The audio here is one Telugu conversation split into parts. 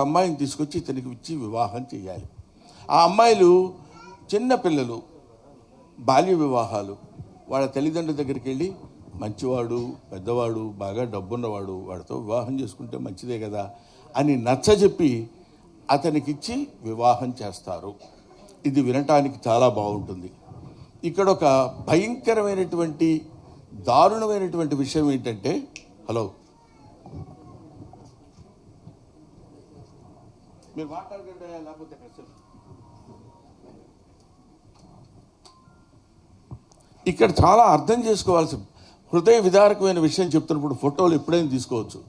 అమ్మాయిని తీసుకొచ్చి ఇతనికి ఇచ్చి వివాహం చేయాలి. ఆ అమ్మాయిలు చిన్న పిల్లలు, బాల్య వివాహాలు. వాళ్ళ తల్లిదండ్రుల దగ్గరికి వెళ్ళి మంచివాడు, పెద్దవాడు, బాగా డబ్బున్నవాడు, వాడితో వివాహం చేసుకుంటే మంచిదే కదా అని నచ్చజెప్పి అతనికిచ్చి వివాహం చేస్తారు. ఇది వినటానికి చాలా బాగుంటుంది. ఇక్కడ ఒక భయంకరమైనటువంటి దారుణమైనటువంటి విషయం ఏంటంటే, హలో మీరు మాట్లాడకండి, లేకపోతే ఇక్కడ చాలా అర్థం చేసుకోవాల్సి హృదయ విదారకమైన విషయం చెప్తున్నప్పుడు ఫోటోలు ఎప్పుడైనా తీసుకోవచ్చు.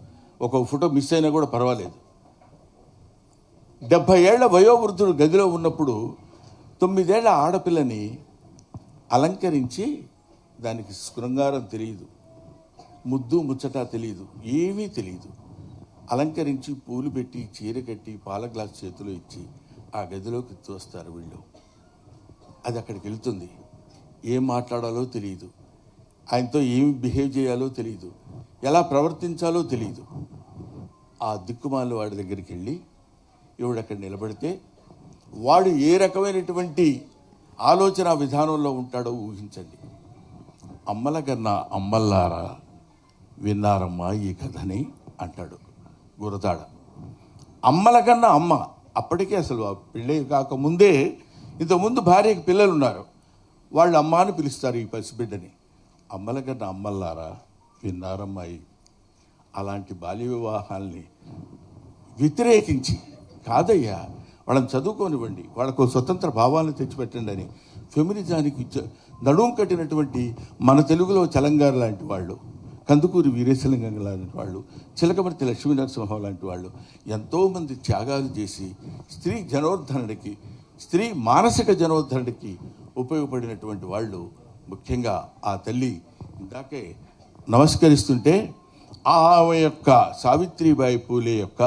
ఒక ఫోటో మిస్ అయినా కూడా పర్వాలేదు. 70 ఏళ్ల వయోవృద్ధుడు గదిలో ఉన్నప్పుడు 9 ఏళ్ల ఆడపిల్లని అలంకరించి, దానికి శృంగారం తెలియదు, ముద్దు ముచ్చట తెలియదు, ఏమీ తెలియదు, అలంకరించి పూలు పెట్టి చీర కట్టి పాల గ్లాస్ చేతిలో ఇచ్చి ఆ గదిలోకి తోస్తారు వీళ్ళు. అది అక్కడికి వెళ్తుంది. ఏం మాట్లాడాలో తెలియదు, ఆయనతో ఏమి బిహేవ్ చేయాలో తెలియదు, ఎలా ప్రవర్తించాలో తెలియదు. ఆ దిక్కుమాల వాడి దగ్గరికి వెళ్ళి ఎవడు అక్కడ నిలబడితే వాడు ఏ రకమైనటువంటి ఆలోచన విధానంలో ఉంటాడో ఊహించండి. అమ్మల కన్నా అమ్మల్లారా విన్నారమ్మా ఈ కథని అంటాడు గురతాడ. అమ్మల కన్నా అమ్మ, అప్పటికే అసలు ఆ పెళ్ళి కాకముందే ఇంతకుముందు భార్యకి పిల్లలు ఉన్నారు, వాళ్ళు అమ్మ అని పిలుస్తారు ఈ పసిబిడ్డని. అమ్మల కన్నా అమ్మల్లారా విన్నారమ్మాయి. అలాంటి బాల్య వివాహాల్ని వ్యతిరేకించి, కాదయ్యా వాళ్ళని చదువుకోనివ్వండి, వాళ్ళకు స్వతంత్ర భావాలను తెచ్చిపెట్టండి అని ఫెమినిజానికి నడుం కట్టినటువంటి మన తెలుగులో చలంగారు లాంటి వాళ్ళు, కందుకూరి వీరేశలింగం లాంటి వాళ్ళు, చిలకమర్తి లక్ష్మీనరసింహం లాంటి వాళ్ళు ఎంతోమంది త్యాగాలు చేసి స్త్రీ జనోద్ధరణకి, స్త్రీ మానసిక జనోద్ధరణకి ఉపయోగపడినటువంటి వాళ్ళు. ముఖ్యంగా ఆ తల్లి ఇందాకే నమస్కరిస్తుంటే ఆమె యొక్క సావిత్రిబాయి పూలే యొక్క